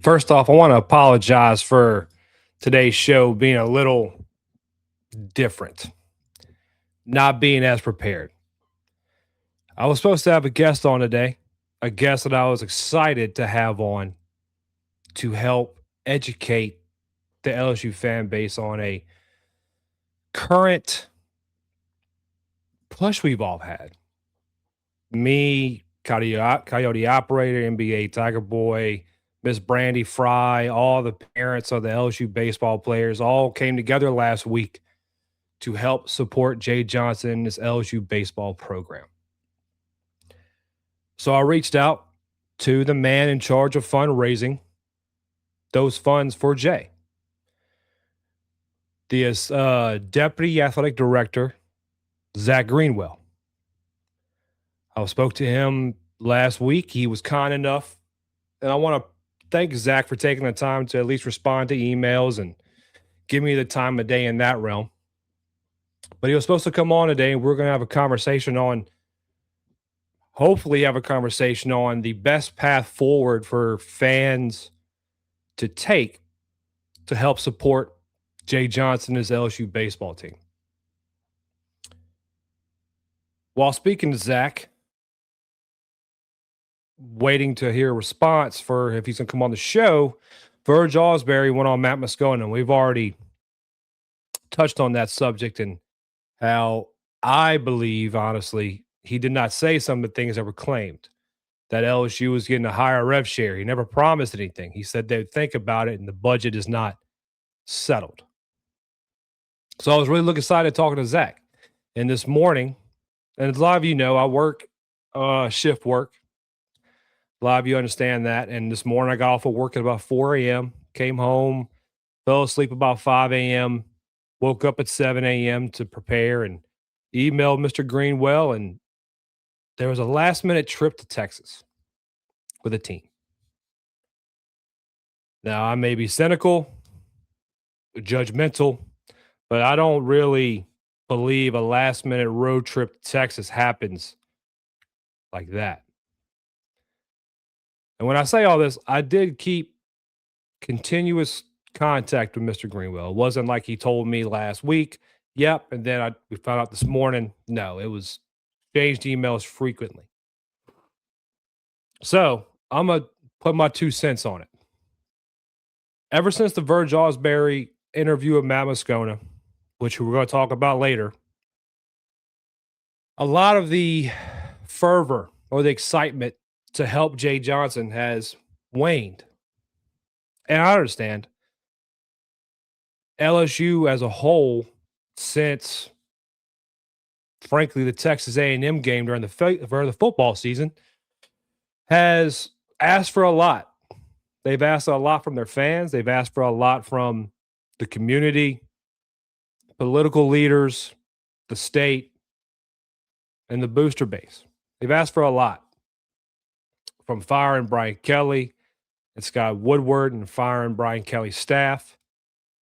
First off, I want to apologize for today's show being a little different, not being as prepared. I was supposed to have a guest on today, a guest that I was excited to have on to help educate the LSU fan base on a current push we've all had. Me, Coyote Operator, NBA Tiger Boy, Miss Brandy Fry, all the parents of the LSU baseball players all came together last week to help support Jay Johnson and his LSU baseball program. So I reached out to the man in charge of fundraising those funds for Jay, the deputy athletic director, Zach Greenwell. I spoke to him last week. He was kind enough, and I want to thank Zach for taking the time to at least respond to emails and give me the time of day in that realm. But he was supposed to come on today, and we're going to have a conversation on, hopefully, have a conversation on the best path forward for fans to take to help support Jay Johnson and his LSU baseball team. While speaking to Zach, waiting to hear a response for if he's going to come on the show, Verge Osbury went on Matt Moscona, and we've already touched on that subject and how I believe, honestly, he did not say some of the things that were claimed, that LSU was getting a higher rev share. He never promised anything. He said they would think about it, and the budget is not settled. So I was really looking excited talking to Zach. And this morning, and as a lot of you know, I work shift work. A lot of you understand that. And this morning I got off of work at about 4 a.m., came home, fell asleep about 5 a.m., woke up at 7 a.m. to prepare and emailed Mr. Greenwell. And there was a last-minute trip to Texas with a team. Now, I may be cynical, judgmental, but I don't really believe a last-minute road trip to Texas happens like that. And when I say all this, I did keep continuous contact with Mr. Greenwell. It wasn't like he told me last week, yep, and then we found out this morning. No, it was exchanged emails frequently. So I'm going to put my 2 cents on it. Ever since the Verge Osbury interview with Matt Moscona, which we're going to talk about later, a lot of the fervor or the excitement to help Jay Johnson has waned. And I understand. LSU as a whole, since, frankly, the Texas A&M game during the football season, has asked for a lot. They've asked a lot from their fans. They've asked for a lot from the community, political leaders, the state, and the booster base. They've asked for a lot. From firing Brian Kelly and Scott Woodward and firing Brian Kelly's staff,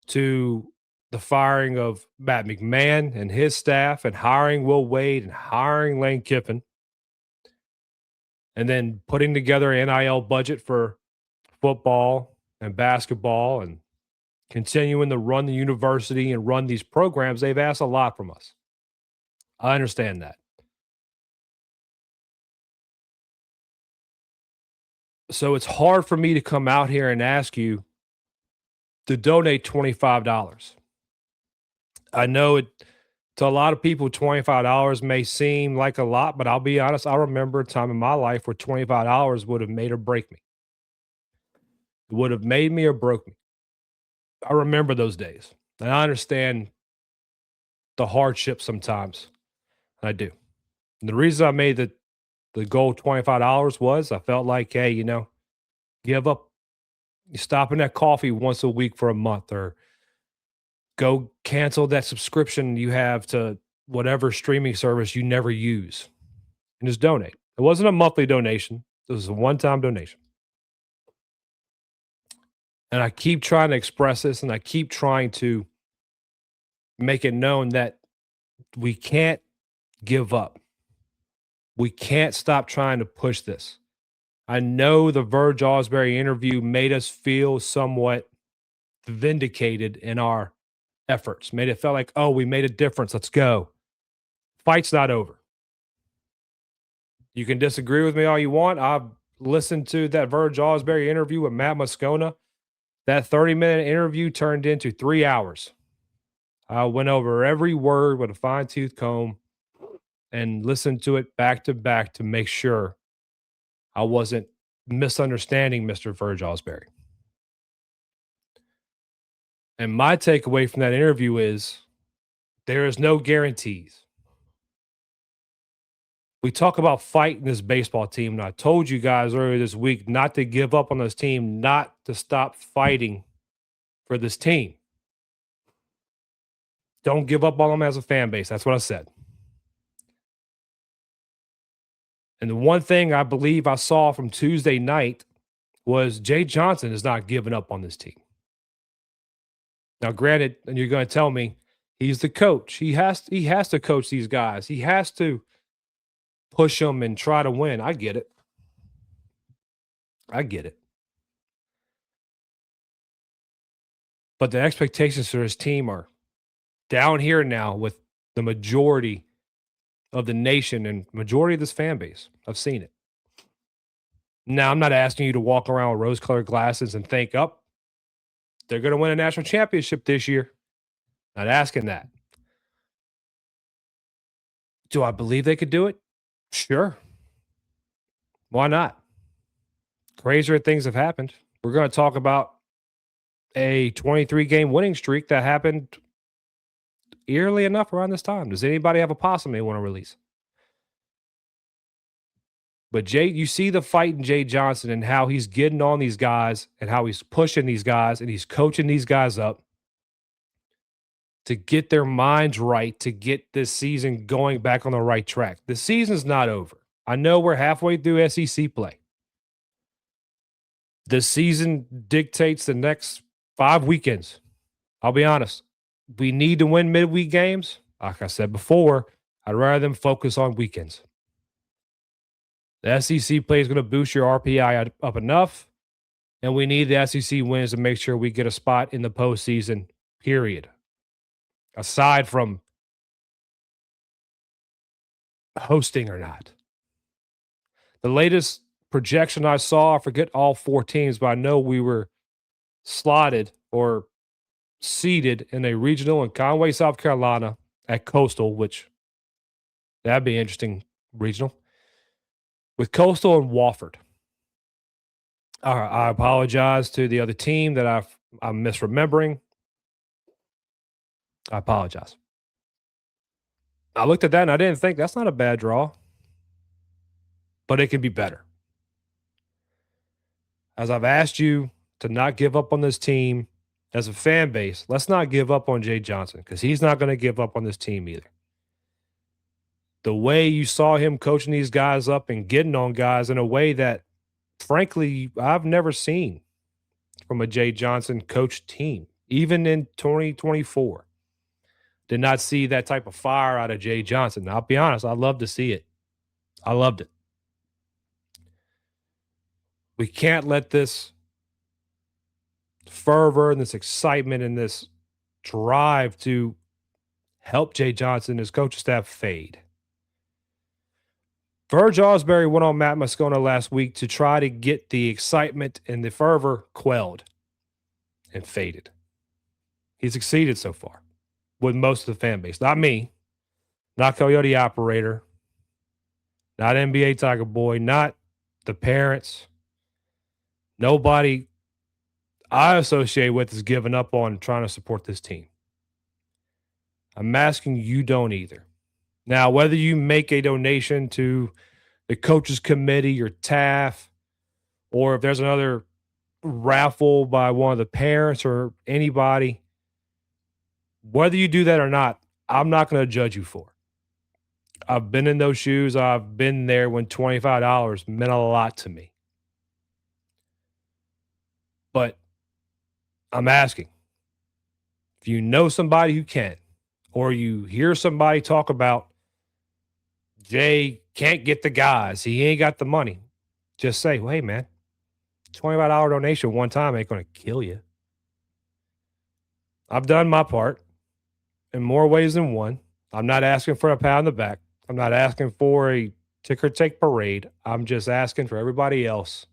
to the firing of Matt McMahon and his staff, and hiring Will Wade and hiring Lane Kiffin, and then putting together an NIL budget for football and basketball and continuing to run the university and run these programs. They've asked a lot from us. I understand that. So it's hard for me to come out here and ask you to donate $25. I know to a lot of people, $25 may seem like a lot, but I'll be honest, I remember a time in my life where $25 would have made or break me. It would have made me or broke me. I remember those days, and I understand the hardship sometimes. I do. And the reason I made the goal $25 was I felt like, hey, give up. You stopping that coffee once a week for a month, or go cancel that subscription you have to whatever streaming service you never use and just donate. It wasn't a monthly donation. It was a one-time donation. And I keep trying to express this, and I keep trying to make it known that we can't give up. We can't stop trying to push this. I know the Verge Osbury interview made us feel somewhat vindicated in our efforts, made it feel like, oh, we made a difference. Let's go. Fight's not over. You can disagree with me all you want. I've listened to that Verge Osbury interview with Matt Moscona. That 30-minute interview turned into 3 hours. I went over every word with a fine-tooth comb and listened to it back to back to make sure I wasn't misunderstanding Mr. Verge Osbury. And my takeaway from that interview is there is no guarantees. We talk about fighting this baseball team, and I told you guys earlier this week not to give up on this team, not to stop fighting for this team. Don't give up on them as a fan base. That's what I said. And the one thing I believe I saw from Tuesday night was Jay Johnson is not giving up on this team. Now, granted, and you're going to tell me he's the coach. He has to coach these guys. He has to push them and try to win. I get it. I get it. But the expectations for his team are down here now with the majority of the nation and majority of this fan base. I've seen it. Now, I'm not asking you to walk around with rose-colored glasses and think, oh, they're going to win a national championship this year. Not asking that. Do I believe they could do it? Sure. Why not? Crazier things have happened. We're going to talk about a 23-game winning streak that happened eerily enough around this time. Does anybody have a possum they want to release? But Jay, you see the fight in Jay Johnson and how he's getting on these guys and how he's pushing these guys and he's coaching these guys up to get their minds right, to get this season going back on the right track. The season's not over. I know we're halfway through SEC play. The season dictates the next 5 weekends. I'll be honest. We need to win midweek games. Like I said before, I'd rather them focus on weekends. The SEC play is going to boost your RPI up enough, and we need the SEC wins to make sure we get a spot in the postseason, period. Aside from hosting or not. The latest projection I saw, I forget all 4 teams, but I know we were slotted or seated in a regional in Conway, South Carolina at Coastal, which that'd be interesting regional, with Coastal and Wofford. I apologize to the other team that I'm misremembering. I apologize. I looked at that and I didn't think that's not a bad draw, but it can be better. As I've asked you to not give up on this team as a fan base, let's not give up on Jay Johnson because he's not going to give up on this team either. The way you saw him coaching these guys up and getting on guys in a way that, frankly, I've never seen from a Jay Johnson coached team, even in 2024. Did not see that type of fire out of Jay Johnson. Now, I'll be honest, I love to see it. I loved it. We can't let this fervor and this excitement and this drive to help Jay Johnson and his coaching staff fade. Verge Osbury went on Matt Moscona last week to try to get the excitement and the fervor quelled and faded. He succeeded so far with most of the fan base. Not me, not Coyote Operator, not NBA Tiger Boy, not the parents. Nobody I associate with is giving up on trying to support this team. I'm asking you don't either. Now, whether you make a donation to the coaches committee or TAF, or if there's another raffle by one of the parents or anybody, whether you do that or not, I'm not going to judge you for it. I've been in those shoes. I've been there when $25 meant a lot to me. But I'm asking, if you know somebody who can, or you hear somebody talk about Jay can't get the guys, he ain't got the money. Just say, well, hey, man, $25 donation one time ain't going to kill you. I've done my part in more ways than one. I'm not asking for a pat on the back. I'm not asking for a ticker tape parade. I'm just asking for everybody else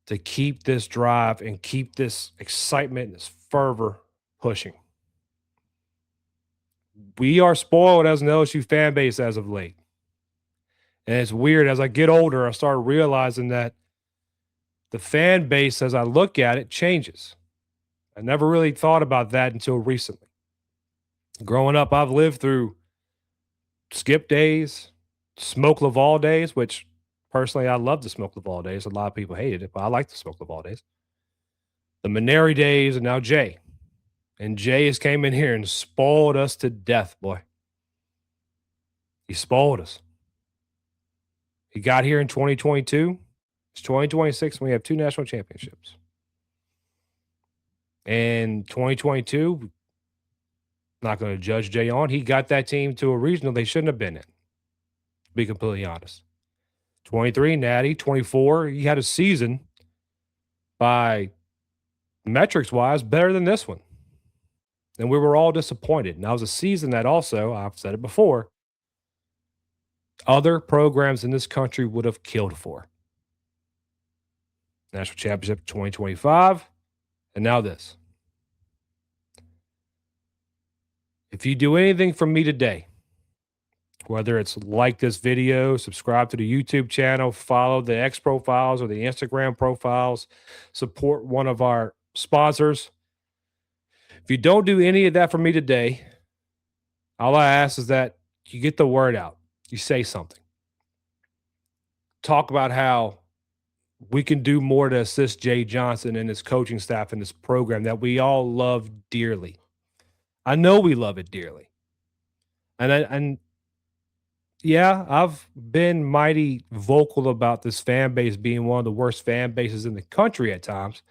to keep this drive and keep this excitement and this fervor pushing. We are spoiled as an LSU fan base as of late. And it's weird. As I get older, I start realizing that the fan base, as I look at it, changes. I never really thought about that until recently. Growing up, I've lived through Skip days, Smoke Laval days, which personally I love the Smoke Laval days. A lot of people hated it, but I like the Smoke Laval days. The Maneri days, and now Jay. And Jay has came in here and spoiled us to death, boy. He spoiled us. He got here in 2022. It's 2026, and we have 2 national championships. And 2022, not going to judge Jay on. He got that team to a regional they shouldn't have been in, to be completely honest. 23, Natty. 24, he had a season by metrics-wise better than this one. And we were all disappointed. And that was a season that also, I've said it before, other programs in this country would have killed for. National Championship 2025, and now this. If you do anything from me today, whether it's like this video, subscribe to the YouTube channel, follow the X profiles or the Instagram profiles, support one of our sponsors. If you don't do any of that for me today, all I ask is that you get the word out. You say something. Talk about how we can do more to assist Jay Johnson and his coaching staff and this program that we all love dearly. I know we love it dearly. And yeah, I've been mighty vocal about this fan base being one of the worst fan bases in the country at times.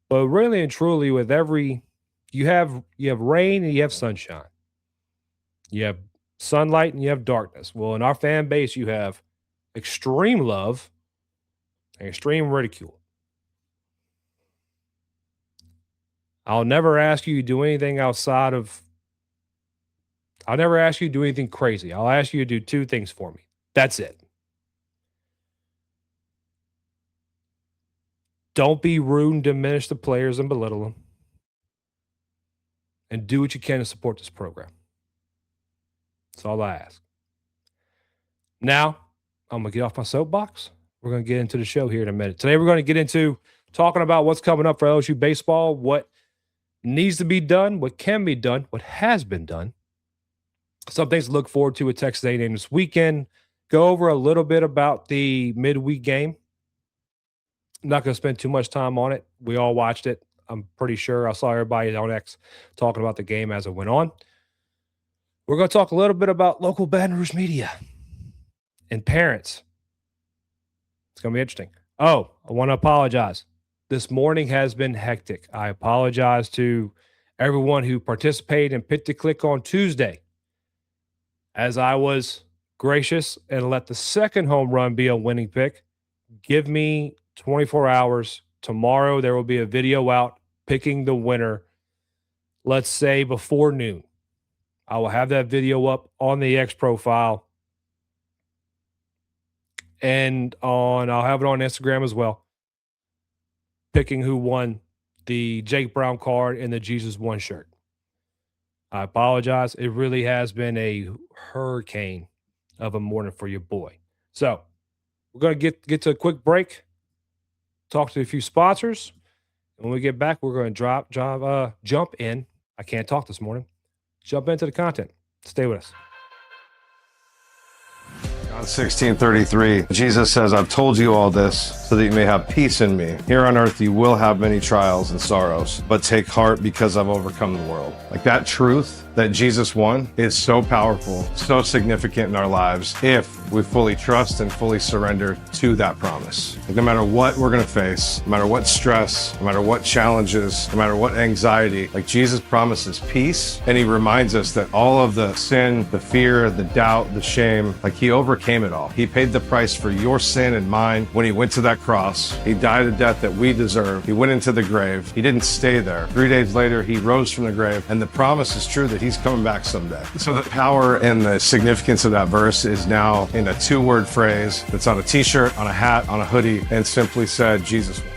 But really and truly, with every you have rain and you have sunshine. You have sunlight and you have darkness. Well, in our fan base, you have extreme love and extreme ridicule. I'll never ask you to do anything I'll never ask you to do anything crazy. I'll ask you to do 2 things for me. That's it. Don't be rude and diminish the players and belittle them. And do what you can to support this program. That's all I ask. Now, I'm going to get off my soapbox. We're going to get into the show here in a minute. Today, we're going to get into talking about what's coming up for LSU baseball, what needs to be done, what can be done, what has been done. Some things to look forward to with Texas A&M this weekend. Go over a little bit about the midweek game. I'm not going to spend too much time on it. We all watched it. I'm pretty sure I saw everybody on X talking about the game as it went on. We're going to talk a little bit about local Baton Rouge media and parents. It's going to be interesting. Oh, I want to apologize. This morning has been hectic. I apologize to everyone who participated and picked a click on Tuesday, as I was gracious and let the second home run be a winning pick. Give me 24 hours. Tomorrow there will be a video out picking the winner, let's say before noon. I will have that video up on the X profile. And I'll have it on Instagram as well. Picking who won the Jake Brown card and the Jesus One shirt. I apologize. It really has been a hurricane of a morning for your boy. So we're going to get to a quick break, talk to a few sponsors. When we get back, we're going to jump in. I can't talk this morning. Jump into the content. Stay with us. John 16:33, Jesus says, I've told you all this so that you may have peace in me. Here on earth, you will have many trials and sorrows, but take heart because I've overcome the world. Like that truth that Jesus won is so powerful, so significant in our lives if we fully trust and fully surrender to that promise. Like, no matter what we're going to face, no matter what stress, no matter what challenges, no matter what anxiety, like, Jesus promises peace, and he reminds us that all of the sin, the fear, the doubt, the shame, like, he overcame it all. He paid the price for your sin and mine when he went to that cross. He died a death that we deserve. He went into the grave. He didn't stay there. 3 days later, he rose from the grave, and the promise is true that he's coming back someday. So the power and the significance of that verse is now in a two-word phrase that's on a t-shirt, on a hat, on a hoodie, and simply said, Jesus won.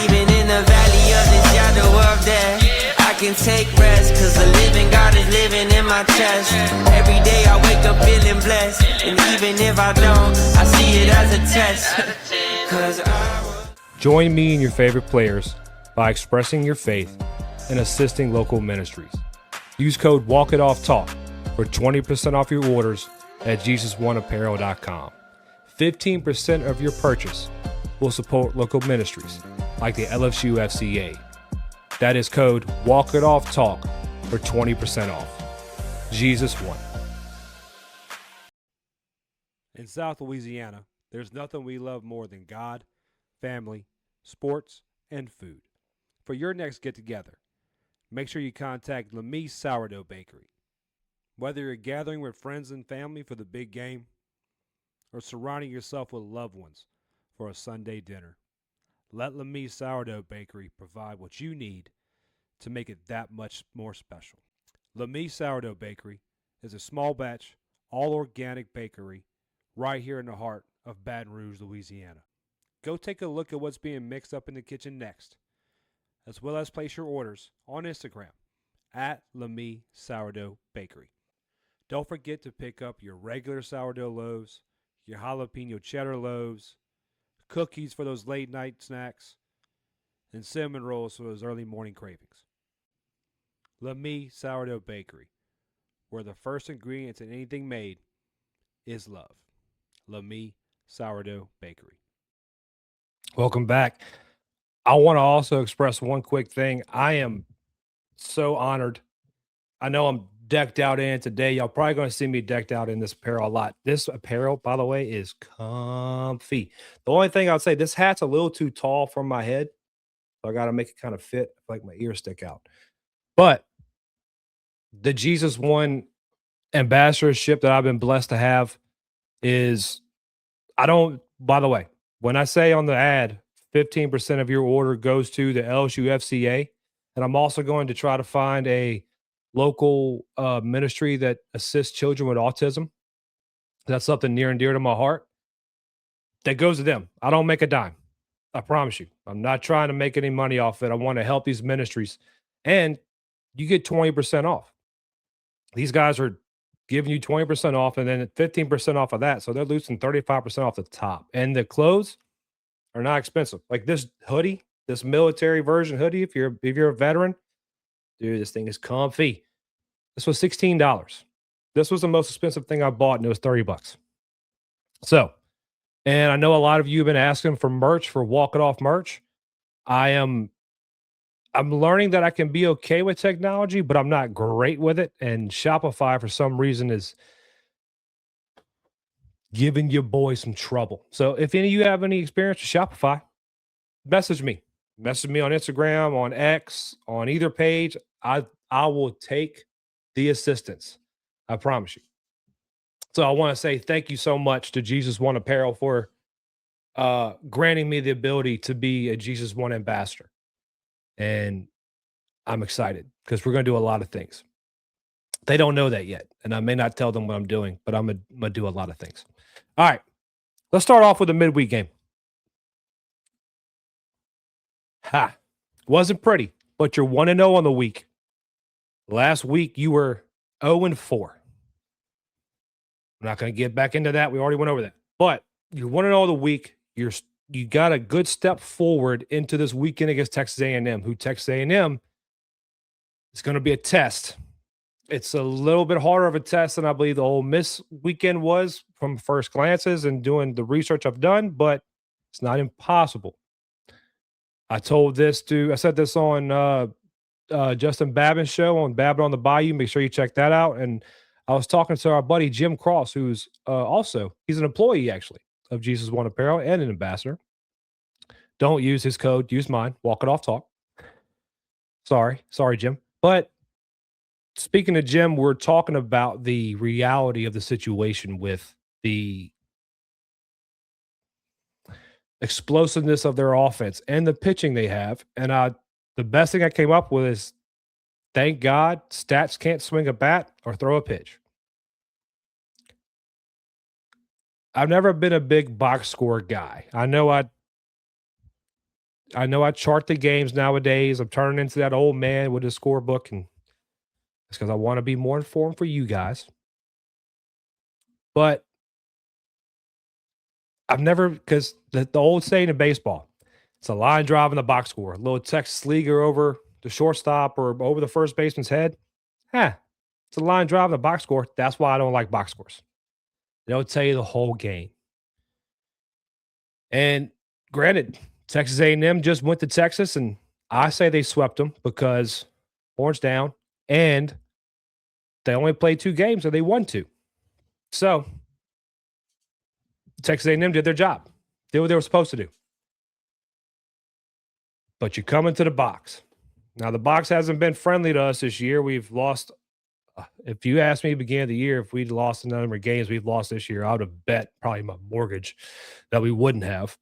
Even in the valley of the shadow of death, I can take rest, cause the living God is living in my chest. Every day I wake up feeling blessed, and even if I don't, I see it as a test. Join me and your favorite players by expressing your faith and assisting local ministries. Use code WalkItOffTalk for 20% off your orders at JesusOneApparel.com. 15% of your purchase will support local ministries like the LSU FCA. That is code WalkItOffTalk for 20% off. Jesus won. In South Louisiana, there's nothing we love more than God, family, sports, and food. For your next get-together, make sure you contact Lemise Sourdough Bakery. Whether you're gathering with friends and family for the big game or surrounding yourself with loved ones for a Sunday dinner, let Lemise Sourdough Bakery provide what you need to make it that much more special. Lemise Sourdough Bakery is a small batch, all-organic bakery right here in the heart of Baton Rouge, Louisiana. Go take a look at what's being mixed up in the kitchen next, as well as place your orders on Instagram at Lemise Sourdough Bakery. Don't forget to pick up your regular sourdough loaves, your jalapeno cheddar loaves, cookies for those late night snacks, and cinnamon rolls for those early morning cravings. Lemise Sourdough Bakery, where the first ingredients in anything made is love. Lemise Sourdough Bakery. Welcome back. I want to also express one quick thing. I am so honored. I know I'm decked out in today. Y'all probably going to see me decked out in this apparel a lot. This apparel, by the way, is comfy. The only thing I'll say, this hat's a little too tall for my head. So I got to make it kind of fit, like my ears stick out. But the Jesus One ambassadorship that I've been blessed to have is, by the way, when I say on the ad, 15% of your order goes to the LSU FCA, and I'm also going to try to find a local ministry that assists children with autism. That's something near and dear to my heart. That goes to them. I don't make a dime. I promise you. I'm not trying to make any money off it. I want to help these ministries. And you get 20% off. These guys are giving you 20% off and then 15% off of that. So they're losing 35% off the top. And the clothes are not expensive. Like this hoodie, this military version hoodie, if you're a veteran, dude, this thing is comfy. This was $16. This was the most expensive thing I bought, and it was $30. So, and I know a lot of you have been asking for merch, for Walk It Off merch. I'm learning that I can be okay with technology, but I'm not great with it. And Shopify, for some reason, is giving your boy some trouble. So if any of you have any experience with Shopify, message me. Message me on Instagram, on X, on either page. I will take the assistance. I promise you. So I want to say thank you so much to Jesus One Apparel for granting me the ability to be a Jesus One ambassador. And I'm excited because we're going to do a lot of things. They don't know that yet, and I may not tell them what I'm doing, but I'm going to do a lot of things. All right, let's start off with the midweek game. Wasn't pretty, but you're 1-0 on the week. Last week, you were 0-4. I'm not going to get back into that. We already went over that. But you're 1-0 on the week. You got a good step forward into this weekend against Texas A&M, who Texas A&M is going to be a test. It's a little bit harder of a test than I believe the Ole Miss weekend was from first glances and doing the research I've done, but it's not impossible. I said this on Justin Babin's show on Babin on the Bayou. Make sure you check that out. And I was talking to our buddy Jim Cross, who's he's an employee actually of Jesus One Apparel and an ambassador. Don't use his code, use mine. Walk it off talk. Sorry, Jim. But speaking of Jim, we're talking about the reality of the situation with the explosiveness of their offense and the pitching they have. And the best thing I came up with is, thank God stats can't swing a bat or throw a pitch. I've never been a big box score guy. I know I chart the games nowadays. I'm turning into that old man with a scorebook, and it's because I want to be more informed for you guys. But I've never, because the old saying in baseball, it's a line drive in the box score, a little Texas leaguer over the shortstop or over the first baseman's head. It's a line drive in the box score. That's why I don't like box scores. They don't tell you the whole game. And granted, Texas A&M just went to Texas, and I say they swept them because orange down, and they only played 2 games, and they won 2. So Texas A&M did their job. Did what they were supposed to do. But you come into the box. Now, the box hasn't been friendly to us this year. We've lost. If you asked me at the beginning of the year if we'd lost the number of games we've lost this year, I would have bet probably my mortgage that we wouldn't have.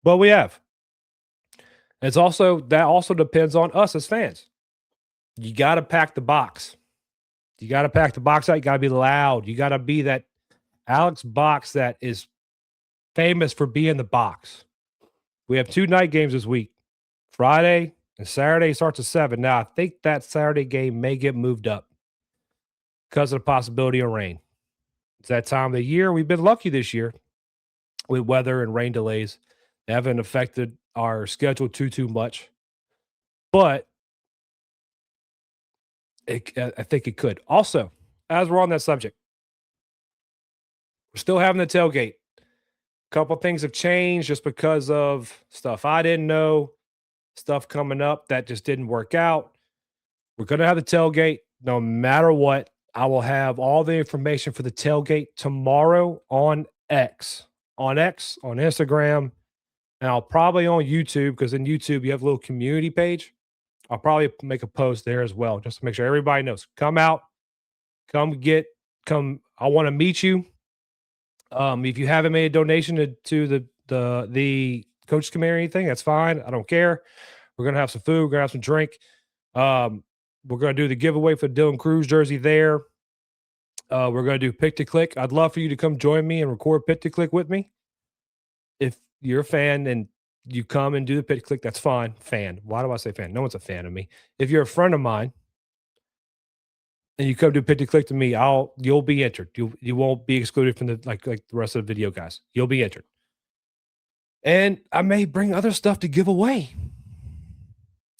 But we have. That also depends on us as fans. You got to pack the box. You got to pack the box out. You got to be loud. You got to be that Alex box that is famous for being the box. We have 2 night games this week. Friday and Saturday starts at 7. Now, I think that Saturday game may get moved up because of the possibility of rain. It's that time of the year. We've been lucky this year with weather and rain delays. They haven't affected our schedule too much. But I think it could. Also, as we're on that subject, we're still having the tailgate. A couple things have changed just because of stuff I didn't know, stuff coming up that just didn't work out. We're going to have the tailgate no matter what. I will have all the information for the tailgate tomorrow on X, on Instagram, and I'll probably on YouTube, because in YouTube you have a little community page. I'll probably make a post there as well, just to make sure everybody knows. Come out, come. I want to meet you. If you haven't made a donation to the coach's committee or anything, that's fine. I don't care. We're gonna have some food. We're gonna have some drink. We're gonna do the giveaway for the Dylan Cruz jersey there. We're gonna do pick to click. I'd love for you to come join me and record pick to click with me. If you're a fan and you come and do the pick to click, that's fine. Fan. Why do I say fan? No one's a fan of me. If you're a friend of mine and you come do pick to click to me, you'll be entered. You won't be excluded from the like the rest of the video guys. You'll be entered. And I may bring other stuff to give away.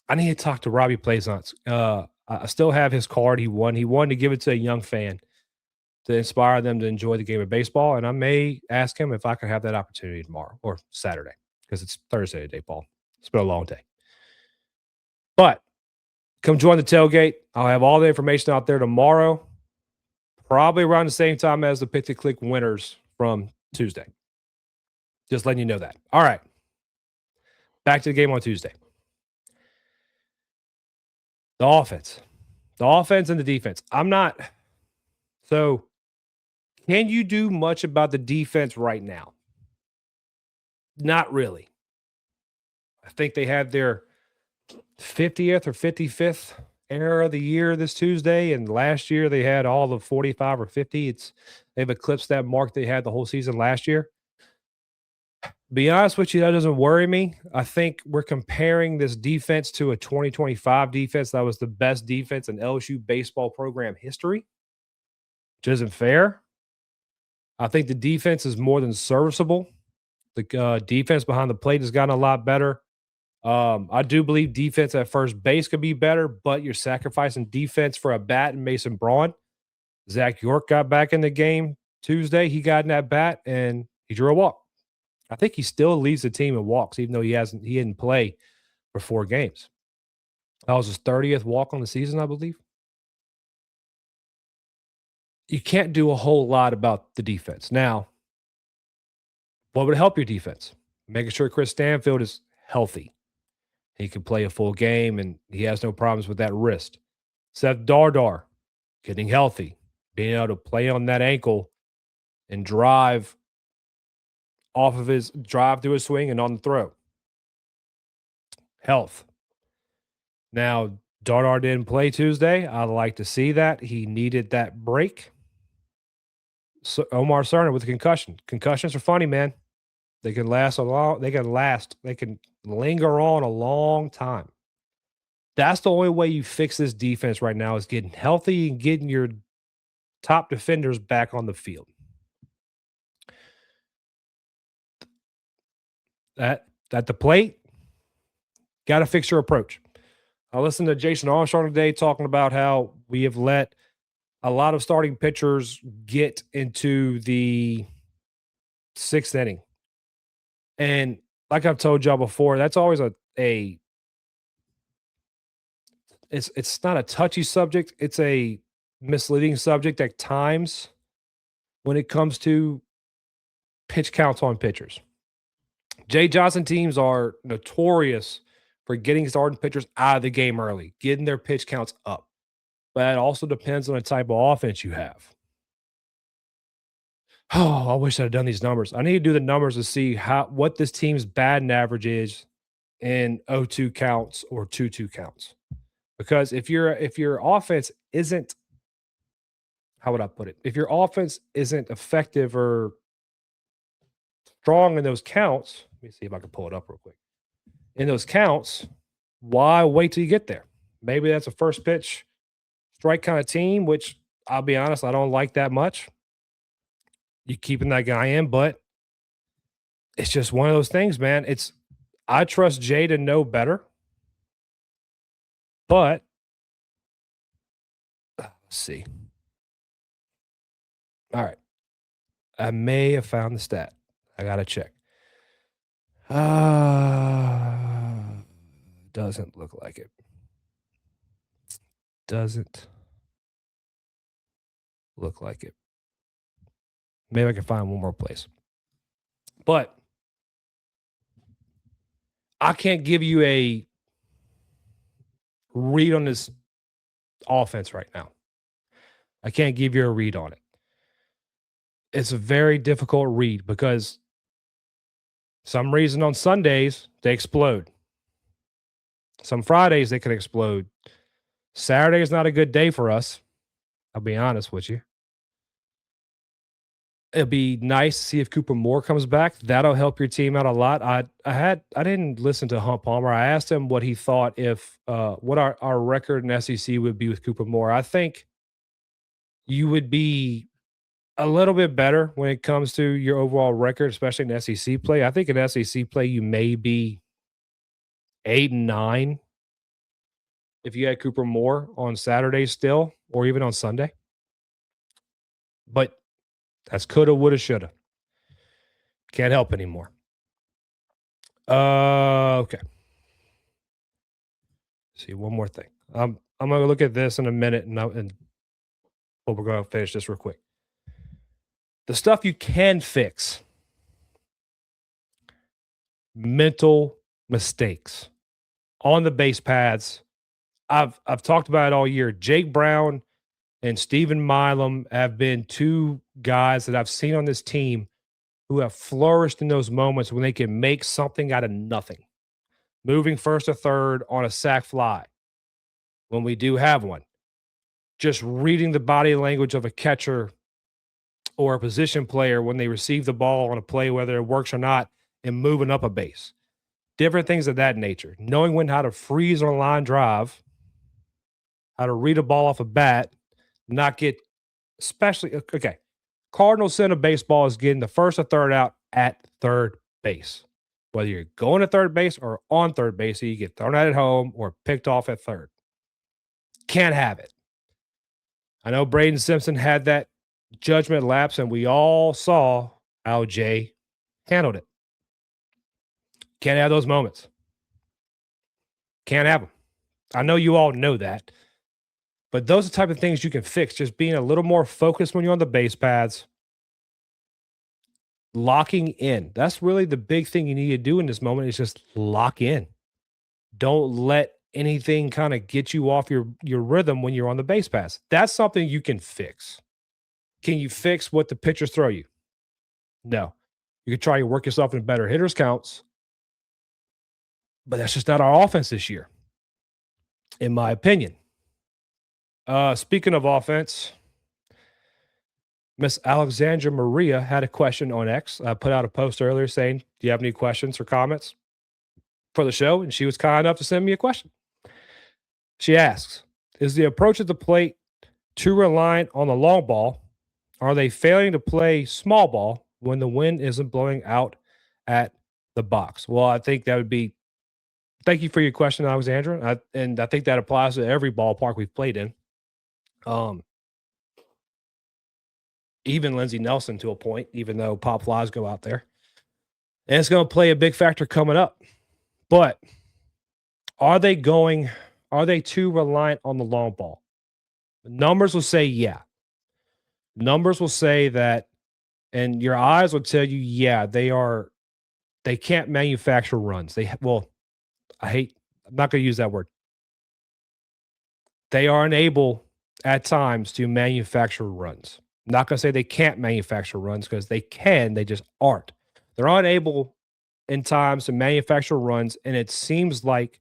I need to talk to Robbie Plaisance. I still have his card. He won. He wanted to give it to a young fan to inspire them to enjoy the game of baseball. And I may ask him if I can have that opportunity tomorrow or Saturday, because it's Thursday today, Paul. It's been a long day. But come join the tailgate. I'll have all the information out there tomorrow, probably around the same time as the pick to click winners from Tuesday. Just letting you know that. All right. Back to the game on Tuesday. The offense and the defense. So can you do much about the defense right now? Not really. I think they had their 50th or 55th error of the year this Tuesday, and last year they had all of 45 or 50. They've eclipsed that mark they had the whole season last year. Be honest with you, that doesn't worry me. I think we're comparing this defense to a 2025 defense that was the best defense in LSU baseball program history, which isn't fair. I think the defense is more than serviceable. The defense behind the plate has gotten a lot better. I do believe defense at first base could be better, but you're sacrificing defense for a bat and Mason Braun. Zach York got back in the game Tuesday. He got in that bat and he drew a walk. I think he still leads the team in walks, even though he didn't play for 4 games. That was his 30th walk on the season, I believe. You can't do a whole lot about the defense. Now, what would help your defense? Making sure Chris Stanfield is healthy. He can play a full game and he has no problems with that wrist. Seth Dardar getting healthy, being able to play on that ankle and drive through his swing and on the throw. Health. Now, Dardar didn't play Tuesday. I'd like to see that. He needed that break. So Omar Cerner with a concussion. Concussions are funny, man. They can they can linger on a long time. That's the only way you fix this defense right now is getting healthy and getting your top defenders back on the field. At the plate, got to fix your approach. I listened to Jason Armstrong today talking about how we have let a lot of starting pitchers get into the 6th inning. And like I've told y'all before, that's always it's not a touchy subject. It's a misleading subject at times when it comes to pitch counts on pitchers. Jay Johnson teams are notorious for getting starting pitchers out of the game early, getting their pitch counts up. But it also depends on the type of offense you have. Oh, I wish I'd done these numbers. I need to do the numbers to see what this team's batting average is in 0-2 counts or 2-2 counts. Because if your offense isn't, how would I put it? If your offense isn't effective or strong in those counts, let me see if I can pull it up real quick. In those counts, why wait till you get there? Maybe that's a first pitch strike kind of team, which I'll be honest, I don't like that much. You keeping that guy in, but it's just one of those things, man. I trust Jay to know better, but let's see. All right. I may have found the stat. I got to check. Doesn't look like it. Doesn't look like it. Maybe I can find one more place. But I can't give you a read on this offense right now. I can't give you a read on it. It's a very difficult read because some reason on Sundays they explode. Some Fridays they can explode. Saturday is not a good day for us. I'll be honest with you. It'd be nice to see if Cooper Moore comes back. That'll help your team out a lot. I didn't listen to Hunt Palmer. I asked him what he thought what our record in SEC would be with Cooper Moore. I think you would be a little bit better when it comes to your overall record, especially in SEC play. I think in SEC play you may be 8-9 if you had Cooper Moore on Saturday still, or even on Sunday. But that's coulda, woulda, shoulda. Can't help anymore. Okay. See, one more thing. I'm going to look at this in a minute, and we're going to finish this real quick. The stuff you can fix. Mental mistakes on the base paths. I've talked about it all year. Jake Brown and Stephen Milam have been two guys that I've seen on this team who have flourished in those moments when they can make something out of nothing. Moving first to third on a sac fly when we do have one. Just reading the body language of a catcher or a position player when they receive the ball on a play, whether it works or not, and moving up a base. Different things of that nature. Knowing how to freeze on a line drive, how to read a ball off a bat, not get, especially, okay, Cardinal sin of baseball is getting the first or third out at third base. Whether you're going to third base or on third base, so you get thrown out at home or picked off at third. Can't have it. I know Braden Simpson had that judgment lapse, and we all saw how Jay handled it. Can't have those moments. Can't have them. I know you all know that. But those are the type of things you can fix. Just being a little more focused when you're on the base paths. Locking in. That's really the big thing you need to do in this moment is just lock in. Don't let anything kind of get you off your rhythm when you're on the base pass. That's something you can fix. Can you fix what the pitchers throw you? No. You can try to work yourself in better hitters counts, but that's just not our offense this year, in my opinion. Speaking of offense, Miss Alexandra Maria had a question on X. I put out a post earlier saying, do you have any questions or comments for the show? And she was kind enough to send me a question. She asks, is the approach at the plate too reliant on the long ball? Are they failing to play small ball when the wind isn't blowing out at the box? Well, I think that would be, thank you for your question, Alexandra. And I think that applies to every ballpark we've played in. Even Lindsey Nelson to a point, even though pop flies go out there. And it's going to play a big factor coming up. But are they too reliant on the long ball? Numbers will say, yeah. Numbers will say that, and your eyes will tell you, yeah, they can't manufacture runs. I'm not going to use that word. They are unable at times to manufacture runs. I'm not going to say they can't manufacture runs because they can, they just aren't. They're unable in times to manufacture runs, and it seems like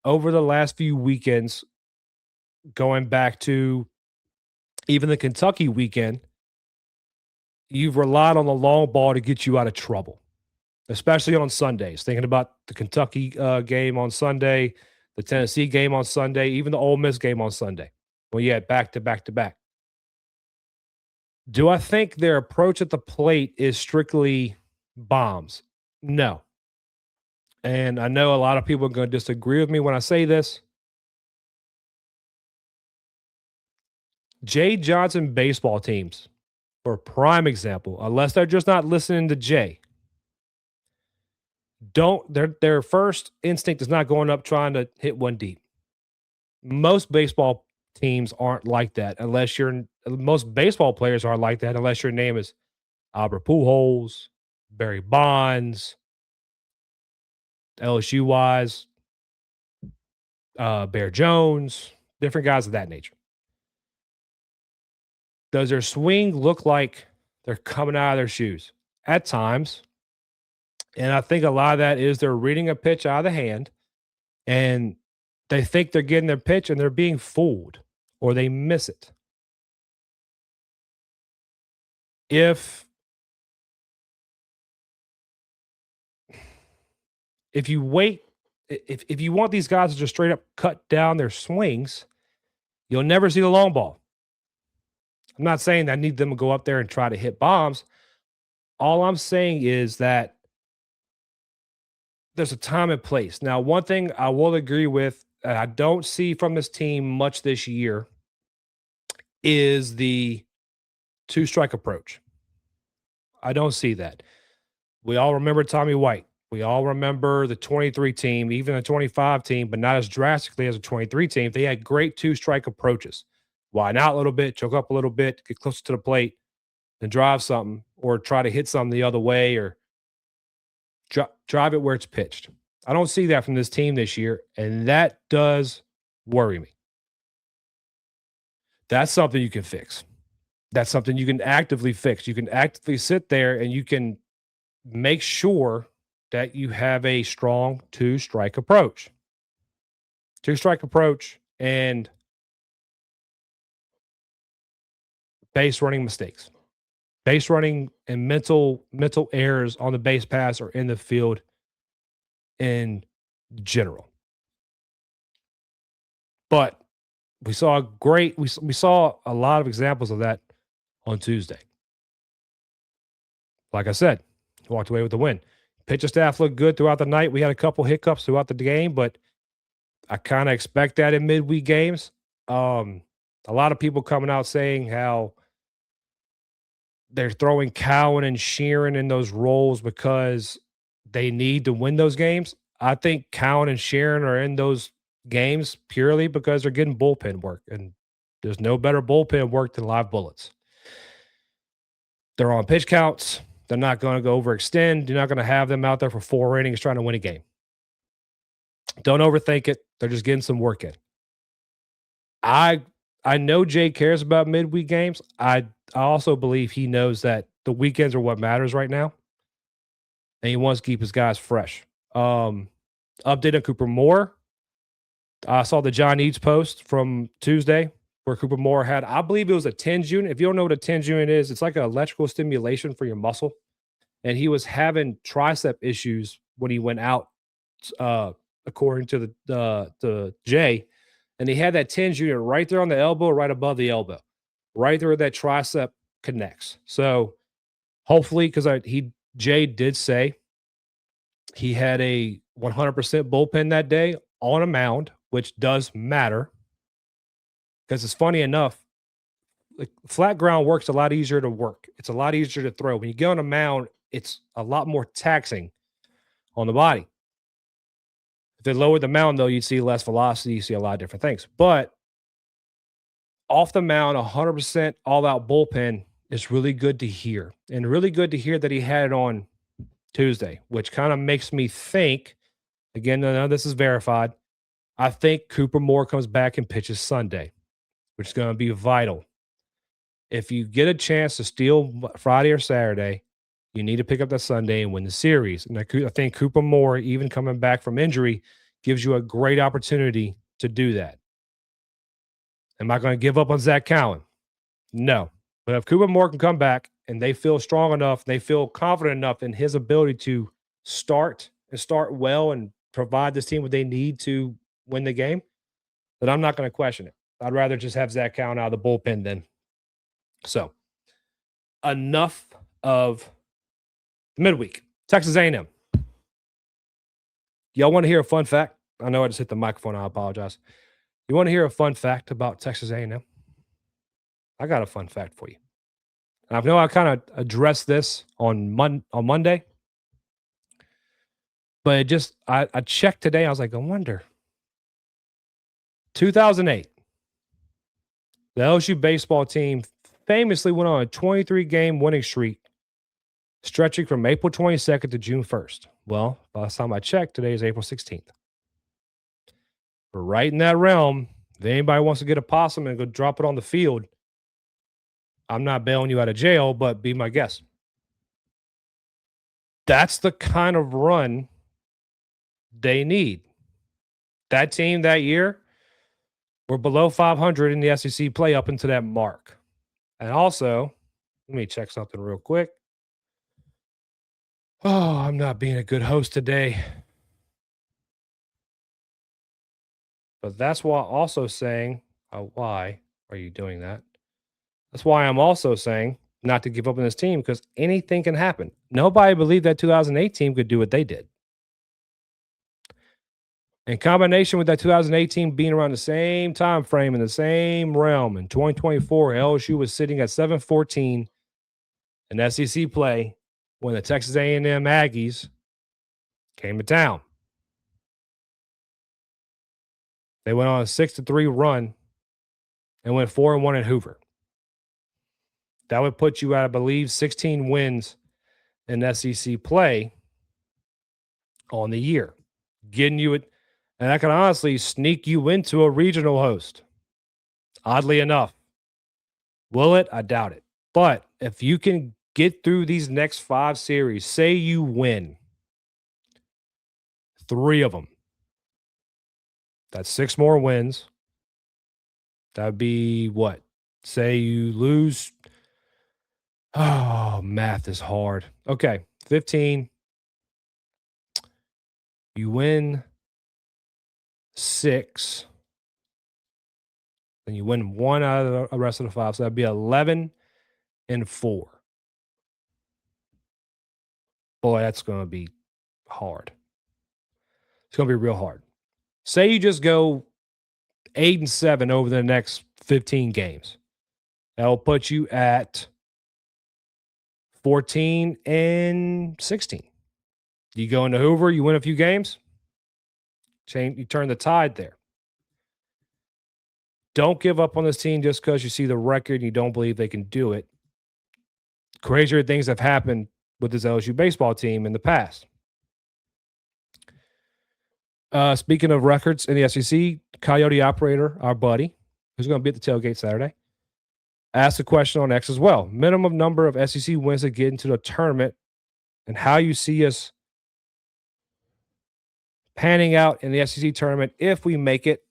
over the last few weekends, going back to even the Kentucky weekend, you've relied on the long ball to get you out of trouble, especially on Sundays. Thinking about the Kentucky game on Sunday, the Tennessee game on Sunday, even the Ole Miss game on Sunday. Well, you had back to back to back. Do I think their approach at the plate is strictly bombs? No. And I know a lot of people are going to disagree with me when I say this. Jay Johnson baseball teams, for a prime example, unless they're just not listening to Jay, their first instinct is not going up trying to hit one deep. Most baseball teams aren't like that most baseball players aren't like that unless your name is Albert Pujols, Barry Bonds, LSU wise, Bear Jones, different guys of that nature. Does their swing look like they're coming out of their shoes? At times. And I think a lot of that is they're reading a pitch out of the hand and they think they're getting their pitch and they're being fooled or they miss it. If you wait, if you want these guys to just straight up cut down their swings, you'll never see the long ball. I'm not saying that I need them to go up there and try to hit bombs. All I'm saying is that there's a time and place. Now, one thing I will agree with, and I don't see from this team much this year, is the two-strike approach. I don't see that. We all remember Tommy White. We all remember the 23 team, even the 25 team, but not as drastically as a 23 team. They had great two-strike approaches. Widen out a little bit, choke up a little bit, get closer to the plate, and drive something, or try to hit something the other way, or drive it where it's pitched. I don't see that from this team this year, and that does worry me. That's something you can fix. That's something you can actively fix. You can actively sit there and you can make sure that you have a strong two-strike approach. Two-strike approach and base running mistakes. Base running and mental errors on the base pass or in the field in general. But we saw we saw a lot of examples of that on Tuesday. Like I said, walked away with the win. Pitcher staff looked good throughout the night. We had a couple hiccups throughout the game, but I kind of expect that in midweek games. A lot of people coming out saying how they're throwing Cowan and Sheeran in those roles because they need to win those games. I think Cowan and Sheeran are in those games purely because they're getting bullpen work, and there's no better bullpen work than live bullets. They're on pitch counts. They're not going to go overextend. You're not going to have them out there for 4 innings trying to win a game. Don't overthink it. They're just getting some work in. I know Jay cares about midweek games. I also believe he knows that the weekends are what matters right now, and he wants to keep his guys fresh. Update on Cooper Moore. I saw the John Eads post from Tuesday where Cooper Moore had, I believe it was a TENS unit. If you don't know what a TENS unit is, it's like an electrical stimulation for your muscle. And he was having tricep issues when he went out, according to the Jay. And he had that TENS unit right there on the elbow, right above the elbow, right there where that tricep connects. So hopefully, because Jay did say he had a 100% bullpen that day on a mound, which does matter. Because it's funny enough, like flat ground work's a lot easier to work. It's a lot easier to throw. When you get on a mound, it's a lot more taxing on the body. If they lowered the mound, though, you'd see less velocity. You see a lot of different things. But off the mound, 100% all-out bullpen is really good to hear. And really good to hear that he had it on Tuesday, which kind of makes me think, again, none of this is verified, I think Cooper Moore comes back and pitches Sunday, which is going to be vital. If you get a chance to steal Friday or Saturday, you need to pick up that Sunday and win the series. And I think Cooper Moore, even coming back from injury, gives you a great opportunity to do that. Am I going to give up on Zach Cowan? No. But if Cooper Moore can come back and they feel strong enough, they feel confident enough in his ability to start well and provide this team what they need to win the game, then I'm not going to question it. I'd rather just have Zach Cowan out of the bullpen then. So, enough of midweek. Texas A&M. Y'all want to hear a fun fact? I know I just hit the microphone. I apologize. You want to hear a fun fact about Texas A&M? I got a fun fact for you. And I know I kind of addressed this on Monday, but I checked today. I was like, I wonder. 2008, the LSU baseball team famously went on a 23-game winning streak, stretching from April 22nd to June 1st. Well, by the time I checked, today is April 16th. We're right in that realm. If anybody wants to get a possum and go drop it on the field, I'm not bailing you out of jail, but be my guest. That's the kind of run they need. That team that year were below 500 in the SEC play up into that mark. And also, let me check something real quick. Oh, I'm not being a good host today. But that's why I'm also saying, why are you doing that? That's why I'm also saying not to give up on this team, because anything can happen. Nobody believed that 2008 team could do what they did. In combination with that 2018 being around the same time frame in the same realm, in 2024, LSU was sitting at 7-14 in SEC play when the Texas A&M Aggies came to town. They went on a 6-3 run and went 4-1 at Hoover. That would put you at, I believe, 16 wins in SEC play on the year, getting you it. And that can honestly sneak you into a regional host. Oddly enough. Will it? I doubt it. But if you can get through these next 5 series, say you win 3 of them, that's 6 more wins. That would be what? Say you lose. Oh, math is hard. Okay, 15. You win 6. Then you win 1 out of the rest of the 5. So that'd be 11-4. Boy, that's going to be hard. It's going to be real hard. Say you just go 8-7 over the next 15 games. That'll put you at 14-16. You go into Hoover, you win a few games. You turn the tide there. don't give up on this team just because you see the record and you don't believe they can do it. Crazier things have happened with this LSU baseball team in the past. Speaking of records in the SEC, Coyote Operator, our buddy, who's going to be at the tailgate Saturday, asked a question on X as well. Minimum number of SEC wins to get into the tournament and how you see us panning out in the SEC tournament if we make it,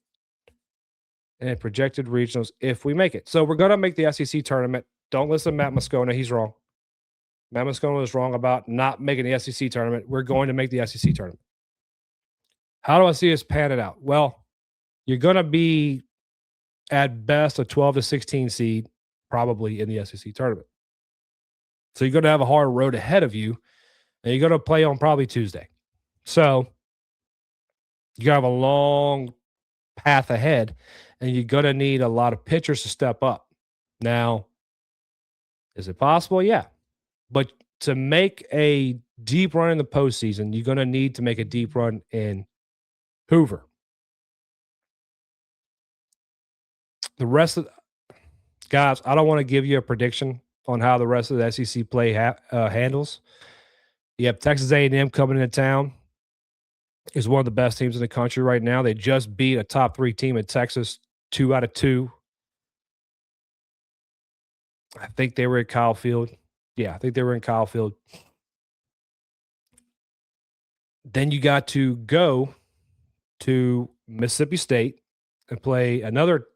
and projected regionals if we make it. So we're going to make the SEC tournament. Don't listen to Matt Moscona. He's wrong. Matt Moscona was wrong about not making the SEC tournament. We're going to make the SEC tournament. How do I see us panning out? Well, you're going to be at best a 12 to 16 seed probably in the SEC tournament. So you're going to have a hard road ahead of you, and you're going to play on probably Tuesday. So you have a long path ahead, and you're going to need a lot of pitchers to step up. Now, is it possible? Yeah. But to make a deep run in the postseason, you're going to need to make a deep run in Hoover. The rest of guys, I don't want to give you a prediction on how the rest of the SEC play handles. You have Texas A&M coming into town. Is one of the best teams in the country right now. They just beat a top 3 team in Texas, 2 out of 2. I think they were at Kyle Field. Yeah, I think they were in Kyle Field. Then you got to go to Mississippi State and play another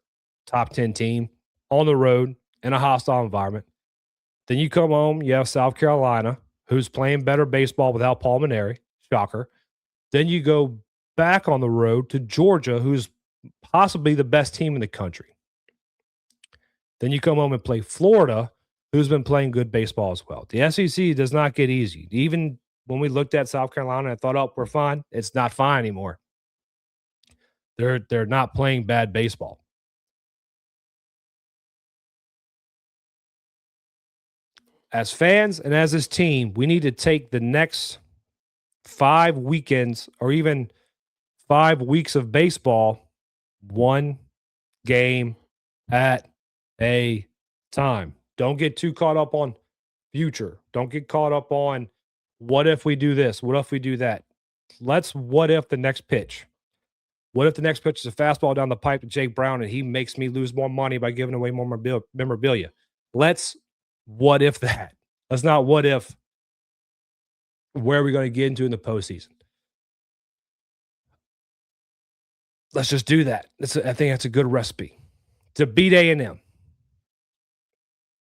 top 10 team on the road in a hostile environment. Then you come home, you have South Carolina, who's playing better baseball without Paul Maneri. Shocker. Then you go back on the road to Georgia, who's possibly the best team in the country. Then you come home and play Florida, who's been playing good baseball as well. The SEC does not get easy. Even when we looked at South Carolina and thought, oh, we're fine, it's not fine anymore. They're not playing bad baseball. As fans and as this team, we need to take the next 5 weekends or even 5 weeks of baseball one game at a time. Don't get too caught up on future. Don't get caught up on what if we do this? What if we do that? Let's what if the next pitch? What if the next pitch is a fastball down the pipe to Jake Brown and he makes me lose more money by giving away more memorabilia? Let's what if that? Let's not what if where are we going to get into in the postseason. Let's just do that. I think that's a good recipe. To beat A&M,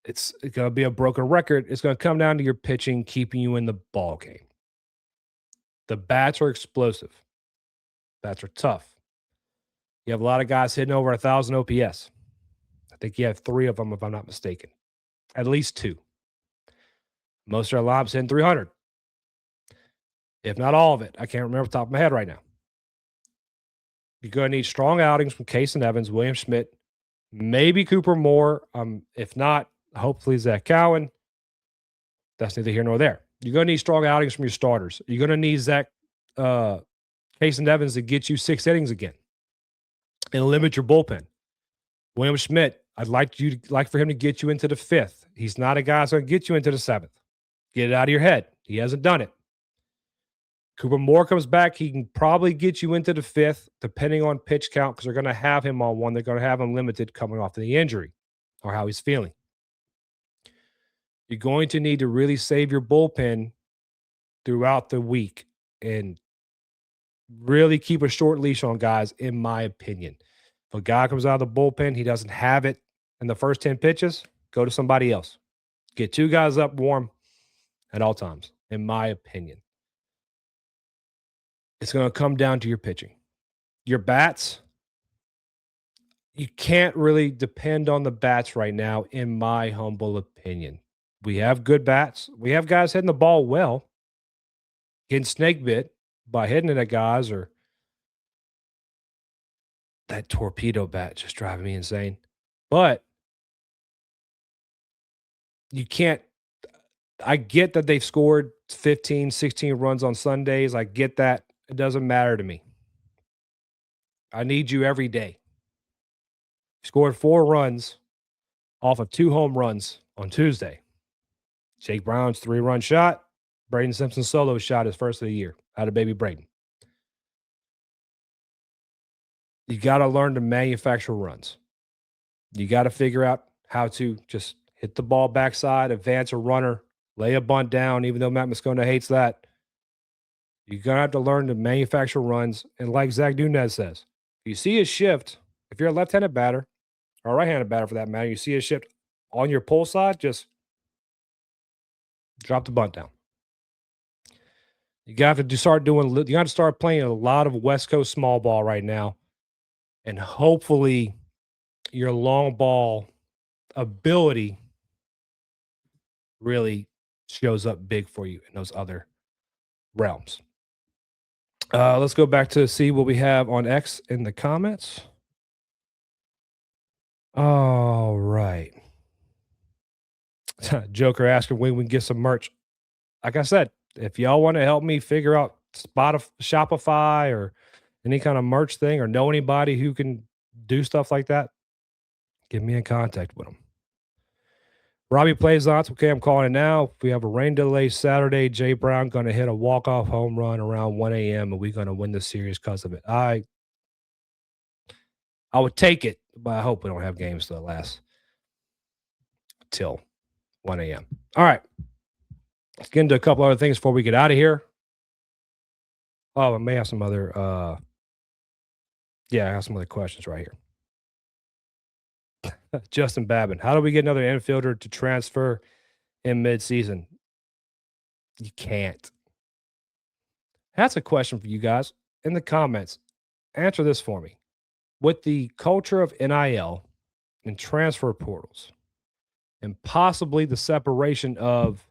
it's going to be a broken record. It's going to come down to your pitching, keeping you in the ball game. The bats are explosive. Bats are tough. You have a lot of guys hitting over 1,000 OPS. I think you have 3 of them, if I'm not mistaken. At least 2. Most of our lineups hitting 300. If not all of it. I can't remember off the top of my head right now. You're going to need strong outings from Case and Evans, William Schmidt, maybe Cooper Moore. If not, hopefully Zach Cowan. That's neither here nor there. You're going to need strong outings from your starters. You're going to need Case and Evans to get you 6 innings again and limit your bullpen. William Schmidt, I'd like for him to get you into the 5th. He's not a guy that's going to get you into the 7th. Get it out of your head. He hasn't done it. Cooper Moore comes back. He can probably get you into the 5th, depending on pitch count, because they're going to have him on one. They're going to have him limited coming off the injury or how he's feeling. You're going to need to really save your bullpen throughout the week and really keep a short leash on guys, in my opinion. If a guy comes out of the bullpen, he doesn't have it in the first 10 pitches, go to somebody else. Get 2 guys up warm at all times, in my opinion. It's going to come down to your pitching. Your bats, you can't really depend on the bats right now, in my humble opinion. We have good bats. We have guys hitting the ball well, getting snake bit by hitting it at guys, or that torpedo bat just driving me insane. But you can't. I get that they've scored 15, 16 runs on Sundays. I get that. It doesn't matter to me. I need you every day. Scored 4 runs off of 2 home runs on Tuesday. Jake Brown's 3-run shot. Braden Simpson's solo shot, his first of the year. Out of baby Braden. You got to learn to manufacture runs. You got to figure out how to just hit the ball backside, advance a runner, lay a bunt down, even though Matt Moscona hates that. You're going to have to learn to manufacture runs. And like Zach Nunez says, if you see a shift, if you're a left-handed batter, or a right-handed batter for that matter, you see a shift on your pull side, just drop the bunt down. You got to start playing a lot of West Coast small ball right now. And hopefully your long ball ability really shows up big for you in those other realms. Let's go back to see what we have on X in the comments. All right. Joker asking when we can get some merch. Like I said, if y'all want to help me figure out Shopify or any kind of merch thing, or know anybody who can do stuff like that, get me in contact with them. Robbie Plaisance, okay, I'm calling it now. If we have a rain delay Saturday, Jay Brown going to hit a walk-off home run around 1 a.m. and we're going to win the series because of it. I would take it, but I hope we don't have games that last till 1 a.m. All right. Let's get into a couple other things before we get out of here. Oh, I may have some other I have some other questions right here. Justin Babin, how do we get another infielder to transfer in midseason? You can't. That's a question for you guys in the comments. Answer this for me. With the culture of NIL and transfer portals, and possibly the separation of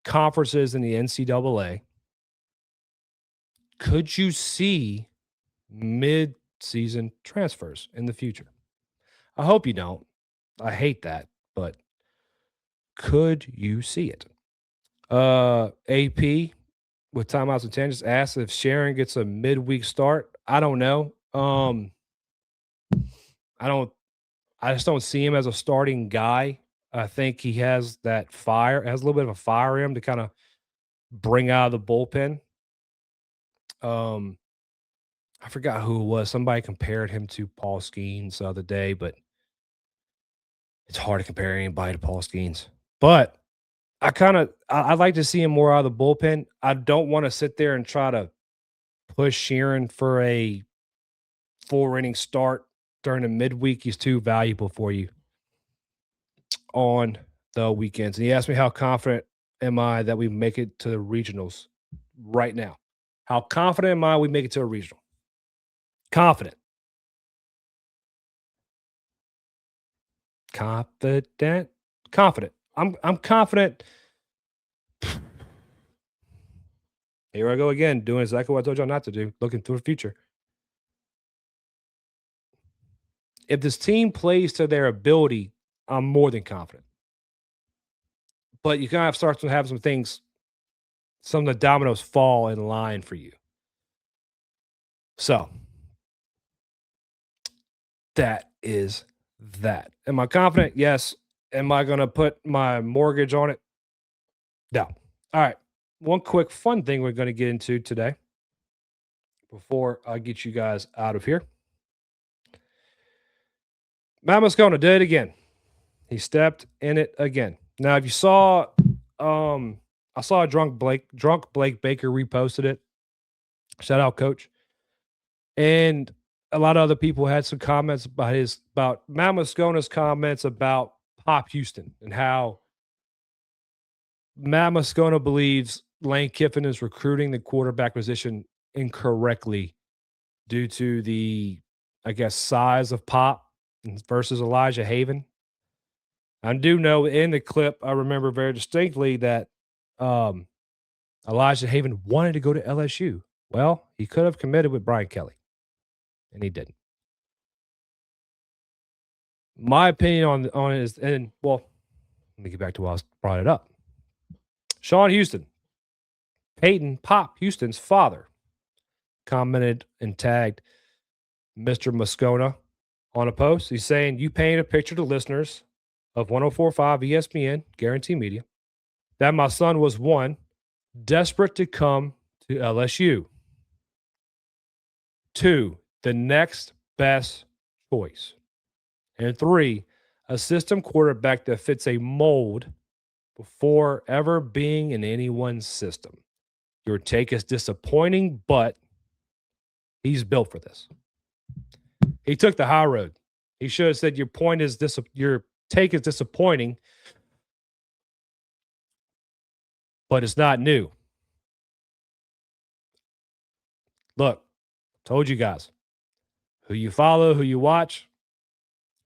conferences in the NCAA, could you see mid-season transfers in the future? I hope you don't. I hate that, but could you see it? AP with timeouts and tangents asks if Sharon gets a midweek start. I don't know. I just don't see him as a starting guy. I think he has that fire, has a little bit of a fire in him to kind of bring out of the bullpen. I forgot who it was. Somebody compared him to Paul Skeens the other day, but it's hard to compare anybody to Paul Skeens. But I'd like to see him more out of the bullpen. I don't want to sit there and try to push Sheeran for a 4-inning start during the midweek. He's too valuable for you on the weekends. And he asked me how confident am I that we make it to the regionals right now. How confident am I we make it to a regional? Confident. Confident. I'm confident. Here I go again, doing exactly what I told y'all not to do, looking to the future. If this team plays to their ability, I'm more than confident. But you kind of start to have some things, some of the dominoes fall in line for you. So that is that. Am I confident? Yes. Am I going to put my mortgage on it? No. All right. One quick fun thing we're going to get into today before I get you guys out of here. Matt Moscona did it again. He stepped in it again. Now, if you saw, I saw a drunk Blake Baker reposted it. Shout out, Coach. And a lot of other people had some comments about Matt Moscona's comments about Pop Houston and how Matt Moscona believes Lane Kiffin is recruiting the quarterback position incorrectly due to the, I guess, size of Pop versus Elijah Haven. I do know in the clip, I remember very distinctly that Elijah Haven wanted to go to LSU. Well, he could have committed with Brian Kelly, and he didn't. My opinion on it is, and well, let me get back to why I brought it up. Sean Houston, Peyton Pop Houston's father, commented and tagged Mr. Moscona on a post. He's saying, you paint a picture to listeners of 104.5 ESPN, Guarantee Media, that my son was one, desperate to come to LSU. Two, the next best choice. And three, a system quarterback that fits a mold before ever being in anyone's system. Your take is disappointing, but he's built for this. He took the high road. He should have said your take is disappointing, but it's not new. Look, told you guys. Who you follow, who you watch.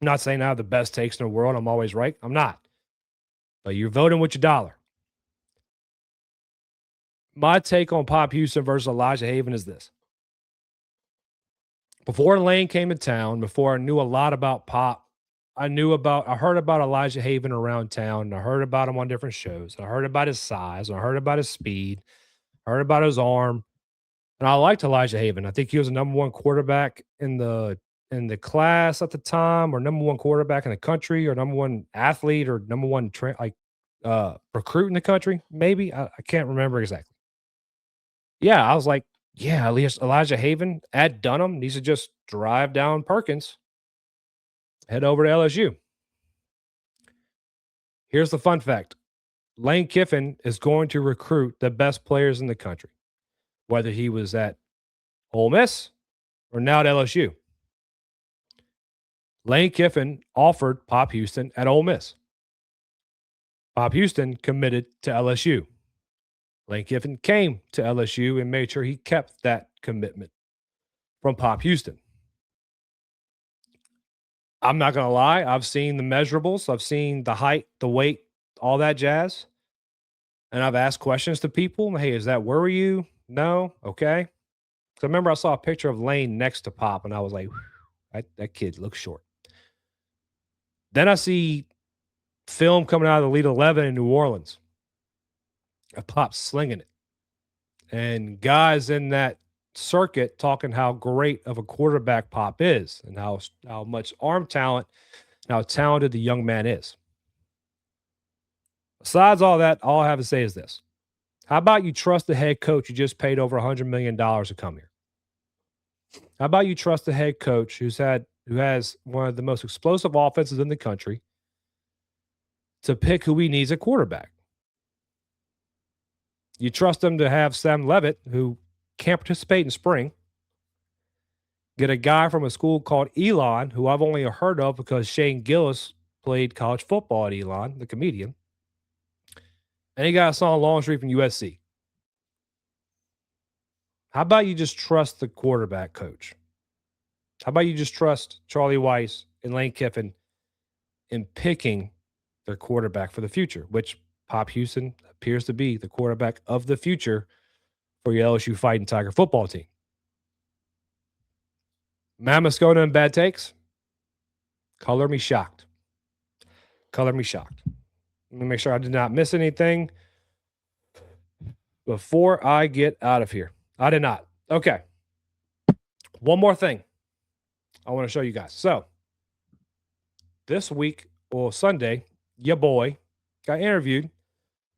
I'm not saying I have the best takes in the world. I'm always right. I'm not. But you're voting with your dollar. My take on Pop Houston versus Elijah Haven is this. Before Lane came to town, before I knew a lot about Pop, I heard about Elijah Haven around town, and I heard about him on different shows. I heard about his size. I heard about his speed. I heard about his arm. And I liked Elijah Haven. I think he was the number one quarterback in the class at the time, or number one quarterback in the country, or number one athlete, or number one recruit in the country. Maybe I can't remember exactly. Yeah, I was like, yeah, at least Elijah Haven at Dunham needs to just drive down Perkins, head over to LSU. Here's the fun fact: Lane Kiffin is going to recruit the best players in the country, whether he was at Ole Miss or now at LSU. Lane Kiffin offered Pop Houston at Ole Miss. Pop Houston committed to LSU. Lane Kiffin came to LSU and made sure he kept that commitment from Pop Houston. I'm not going to lie. I've seen the measurables. I've seen the height, the weight, all that jazz. And I've asked questions to people. Hey, is that where were you? No? Okay. So I remember I saw a picture of Lane next to Pop, and I was like, that kid looks short. Then I see film coming out of the Elite 11 in New Orleans. A Pop slinging it. And guys in that circuit talking how great of a quarterback Pop is and how much arm talent and how talented the young man is. Besides all that, all I have to say is this. How about you trust the head coach you just paid over $100 million to come here? How about you trust the head coach who has one of the most explosive offenses in the country to pick who he needs at quarterback? You trust him to have Sam Levitt, who can't participate in spring, get a guy from a school called Elon, who I've only heard of because Shane Gillis played college football at Elon, the comedian, and he got a son Longstreet from USC. How about you just trust the quarterback coach? How about you just trust Charlie Weiss and Lane Kiffin in picking their quarterback for the future, which Pop Houston appears to be the quarterback of the future for your LSU Fighting Tiger football team. Matt Moscona and bad takes? Color me shocked. Color me shocked. Let me make sure I did not miss anything before I get out of here. I did not. Okay. One more thing I want to show you guys. So, this week, or Sunday, your boy got interviewed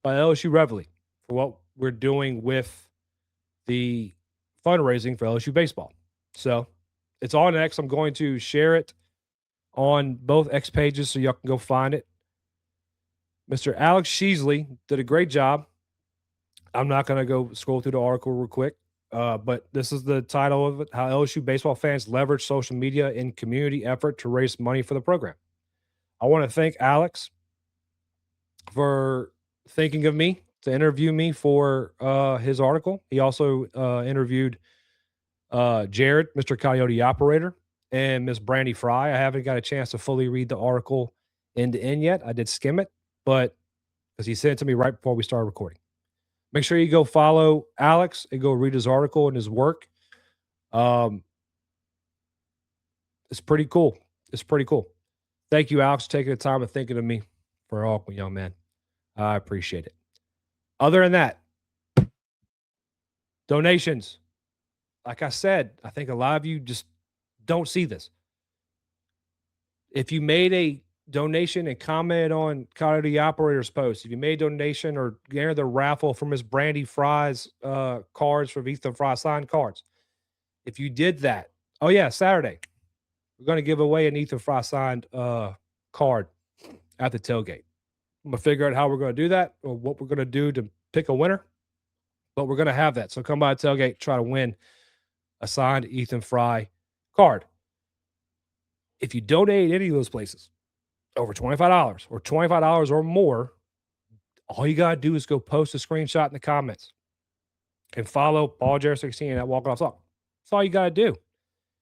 by LSU Reveille for what we're doing with the fundraising for LSU Baseball. So, it's on X. I'm going to share it on both X pages so y'all can go find it. Mr. Alex Sheasley did a great job. I'm not going to go scroll through the article real quick, but this is the title of it: How LSU baseball fans leverage social media in community effort to raise money for the program. I want to thank Alex for thinking of me to interview me for his article. He also interviewed Jared, Mr. Coyote Operator, and Miss Brandy Fry. I haven't got a chance to fully read the article end to end yet. I did skim it, but because he sent it to me right before we started recording. Make sure you go follow Alex and go read his article and his work. It's pretty cool. It's pretty cool. Thank you, Alex, for taking the time and thinking of me for all, young man. I appreciate it. Other than that, donations. Like I said, I think a lot of you just don't see this. If you made a donation and commented on Coyote Operator's post, if you made a donation or entered the raffle for Miss Brandy Fry's cards for Ethan Fry signed cards, if you did that, oh yeah, Saturday, we're going to give away an Ethan Fry signed card at the tailgate. I'm going to figure out how we're going to do that or what we're going to do to pick a winner, but we're going to have that. So come by the tailgate, try to win a signed Ethan Fry card. If you donate any of those places over $25 or $25 or more, all you got to do is go post a screenshot in the comments and follow Paul Jarrett 16 at Walk Off Talk. That's all you got to do.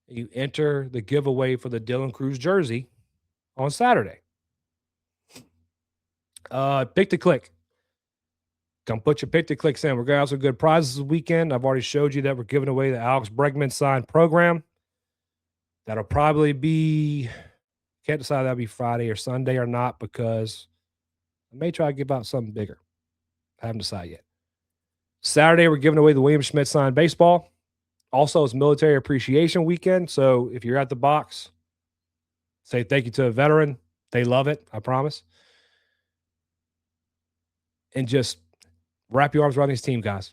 You enter the giveaway for the Dylan Cruz jersey on Saturday. Pick to click. Come put your pick to clicks in. We're going to have some good prizes this weekend. I've already showed you that we're giving away the Alex Bregman signed program. That'll probably be, can't decide that'll be Friday or Sunday or not because I may try to give out something bigger. I haven't decided yet. Saturday, we're giving away the William Schmidt signed baseball. Also, it's Military Appreciation Weekend. So if you're at the box, say thank you to a veteran. They love it, I promise. And just wrap your arms around this team, guys.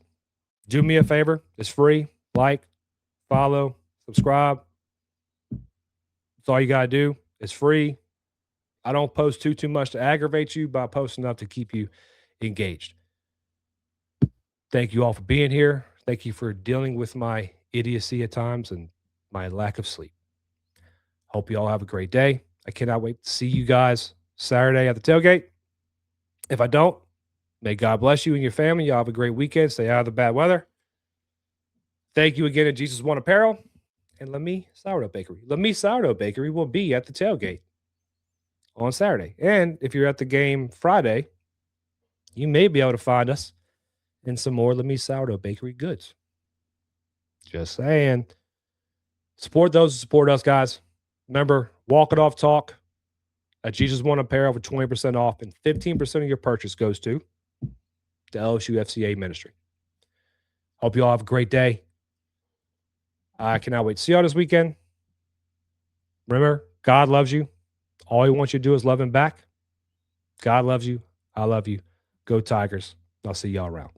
Do me a favor. It's free. Like, follow, subscribe. That's all you got to do. It's free. I don't post too much to aggravate you, but I post enough to keep you engaged. Thank you all for being here. Thank you for dealing with my idiocy at times and my lack of sleep. Hope you all have a great day. I cannot wait to see you guys Saturday at the tailgate. If I don't, may God bless you and your family. Y'all have a great weekend. Stay out of the bad weather. Thank you again to Jesus One Apparel and Lemme Sourdough Bakery. Lemme Sourdough Bakery will be at the tailgate on Saturday. And if you're at the game Friday, you may be able to find us in some more Lemme Sourdough Bakery goods. Just saying. Support those who support us, guys. Remember, Walk It Off Talk at Jesus One Apparel for 20% off, and 15% of your purchase goes to the LSU FCA ministry. Hope you all have a great day. I cannot wait to see you all this weekend. Remember, God loves you. All he wants you to do is love him back. God loves you. I love you. Go Tigers. I'll see y'all around.